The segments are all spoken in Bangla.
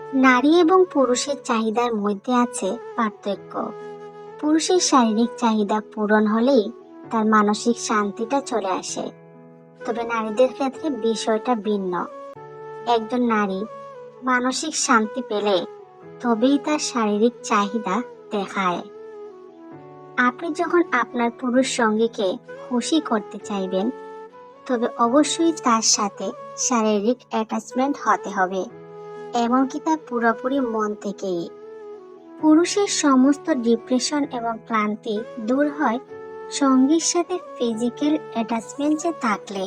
নারী এবং পুরুষের চাহিদার মধ্যে আছে পার্থক্য। পুরুষের শারীরিক চাহিদা পূরণ হলেই তার মানসিক শান্তিটা চলে আসে, তবে নারীদের ক্ষেত্রে বিষয়টা ভিন্ন। একজন নারী মানসিক শান্তি পেলে তবেই তার শারীরিক চাহিদা দেখায়। আপনি যখন আপনার পুরুষ সঙ্গীকে খুশি করতে চাইবেন, তবে অবশ্যই তার সাথে শারীরিক অ্যাটাচমেন্ট হতে হবে, এমনকি তা পুরোপুরি মন থেকেই। পুরুষের সমস্ত ডিপ্রেশন এবং ক্লান্তি দূর হয় সঙ্গীর সাথে ফিজিক্যাল অ্যাটাচমেন্টে থাকলে।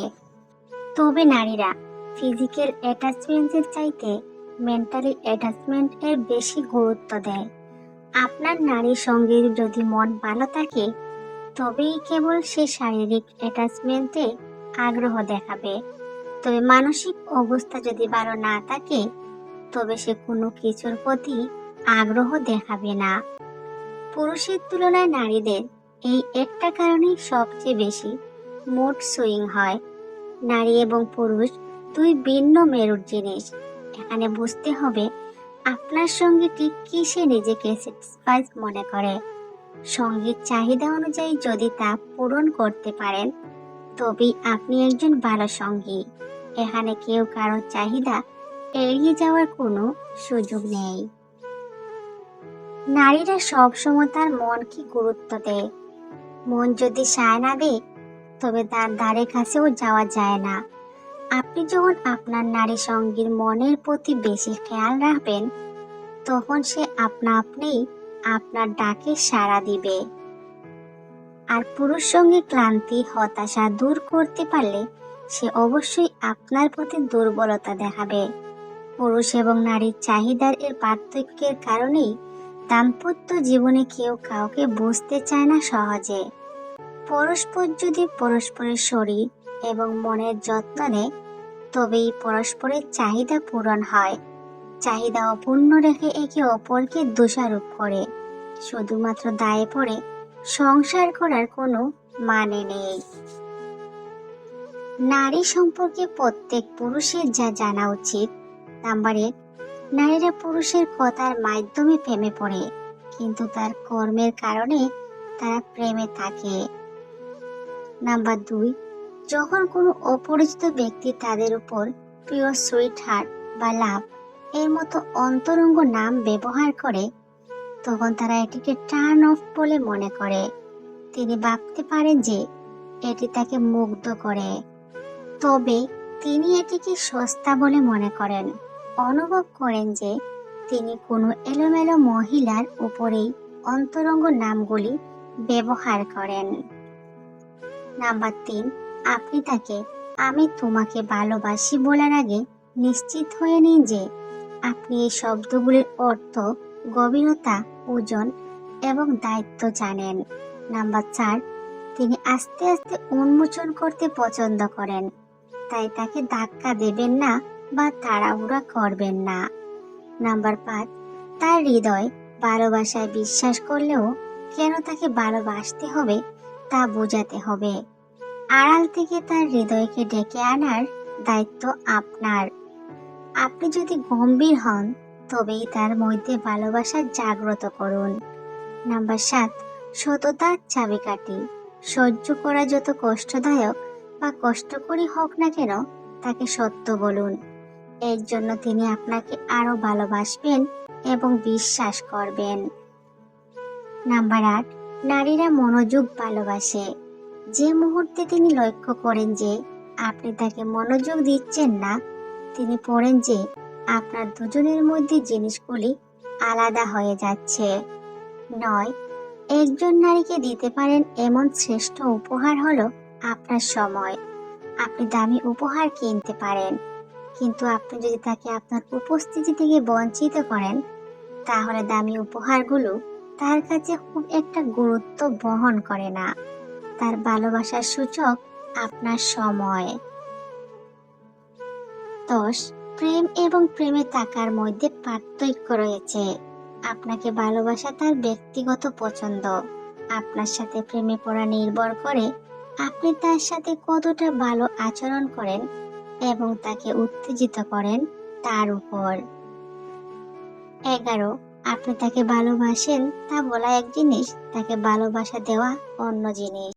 তবে নারীরা ফিজিক্যাল অ্যাটাচমেন্টের চাইতে মেন্টালি অ্যাটাচমেন্ট এর বেশি গুরুত্ব দেয়। আপনার নারী সঙ্গীর যদি মন ভালো থাকে, তবেই কেবল সে শারীরিক অ্যাটাচমেন্টে আগ্রহ দেখাবে। তবে মানসিক অবস্থা যদি ভালো না থাকে, তবে সে কোনো কিছুর প্রতি আগ্রহ দেখাবে না। পুরুষের তুলনায় নারীদের এই একটা কারণেই সবচেয়ে বেশি মুড সুইং হয়। নারী এবং পুরুষ দুই ভিন্ন মেরুর জিনিস। এখানে বুঝতে হবে আপনার সঙ্গে ঠিক কিসে নিজেকে স্যাটিসফাইড মনে করে। সঙ্গীর চাহিদা অনুযায়ী যদি তা পূরণ করতে পারেন, তবেই আপনি একজন ভালো সঙ্গী। এখানে কেউ কারোর চাহিদা এড়িয়ে যাওয়ার কোনো সুযোগ নেই। নারীরা সবসময় তার মনকে গুরুত্ব দেয়। মন যদি সায় না দেয়, তবে তার ধারে কাছেও যাওয়া যায় না। আপনি যখন আপনার নারী সঙ্গীর মনের প্রতি বেশি খেয়াল রাখবেন, তখন সে আপনা আপনিই আপনার ডাকে সাড়া দিবে। আর পুরুষ সঙ্গী ক্লান্তি হতাশা দূর করতে পারলে সে অবশ্যই আপনার প্রতি দুর্বলতা দেখাবে। পুরুষ এবং নারীর চাহিদার এর পার্থক্যের কারণেই দাম্পত্য জীবনে কেউ কাউকে বুঝতে চায় না সহজে। পরস্পর যদি পরস্পরের শরীর এবং মনের যত্ন নেয়, তবেই পরস্পরের চাহিদা পূরণ হয়। চাহিদা অপূর্ণ রেখে একে অপরকে দোষারোপ করে শুধুমাত্র দায়ে পড়ে সংসার করার কোনো মানে নেই। নারী সম্পর্কে প্রত্যেক পুরুষের যা জানা উচিত। নাম্বার 1, নারীরা পুরুষের কথার মাধ্যমে প্রেমে পড়ে, কিন্তু তার কর্মের কারণে তারা প্রেমে থাকে। নাম্বার 2, যখন কোনো অপরিচিত ব্যক্তি তাদের উপর প্রিয় সুইট হার্ট বা লাভ এর মতো অন্তরঙ্গ নাম ব্যবহার করে, তখন তারা এটিকে টার্ন অফ বলে মনে করে। তিনি ভাবতে পারেন যে এটি তাকে মুগ্ধ করে, তবে তিনি এটিকে সস্তা বলে মনে করেন। অনুভব করেন যে তিনি কোনো এলোমেলো মহিলার উপরেই অন্তরঙ্গ নামগুলি ব্যবহার করেন। নাম্বার 3, আপনি তাকে আমি তোমাকে ভালোবাসি বলার আগে নিশ্চিত হয়ে নিন যে আপনি এই শব্দগুলির অর্থ, গভীরতা, ওজন এবং দায়িত্ব জানেন। নাম্বার 4, তিনি আস্তে আস্তে উন্মোচন করতে পছন্দ করেন, তাই তাকে ধাক্কা দেবেন না বা তাড়াহুড়া করবেন না। নাম্বার 5, তার হৃদয় ভালোবাসায় বিশ্বাস করলেও কেন তাকে ভালোবাসতে হবে তা বোঝাতে হবে। আড়াল থেকে তার হৃদয়কে ডেকে আনার দায়িত্ব আপনার। আপনি যদি গম্ভীর হন, তবেই তার মধ্যে ভালোবাসা জাগ্রত করুন। নাম্বার 7, সততার চাবিকাঠি। সহ্য করা যত কষ্টদায়ক বা কষ্টকরই হোক না কেন, তাকে সত্য বলুন। এর জন্য তিনি আপনাকে আরো ভালোবাসবেন এবং বিশ্বাস করবেন। নাম্বার 8, নারীরা মনোযোগ ভালোবাসে। যে মুহূর্তে তিনি লক্ষ্য করেন যে আপনি তাকে মনোযোগ দিচ্ছেন না, তিনি পড়েন যে আপনার দুজনের মধ্যে জিনিসগুলি আলাদা হয়ে যাচ্ছে। 9, একজন নারীকে দিতে পারেন এমন শ্রেষ্ঠ উপহার হলো আপনার সময়। আপনি দামি উপহার কিনতে পারেন, কিন্তু আপনি যদি তাকে আপনার উপস্থিতি থেকে বঞ্চিত করেন, তাহলে দামি উপহারগুলো তার কাছে খুব একটা গুরুত্ব বহন করে না। তার ভালোবাসার সূচক আপনার সময়। 10, প্রেম এবং প্রেমে থাকার মধ্যে পার্থক্য রয়েছে। আপনাকে ভালোবাসা তার ব্যক্তিগত পছন্দ। আপনার সাথে প্রেমে পড়া নির্ভর করে আপনি তার সাথে কতটা ভালো আচরণ করেন এবং তাকে উত্তেজিত করেন তার উপর। 11, আপনি তাকে ভালোবাসেন তা বলা এক জিনিস, তাকে ভালোবাসা দেওয়া অন্য জিনিস।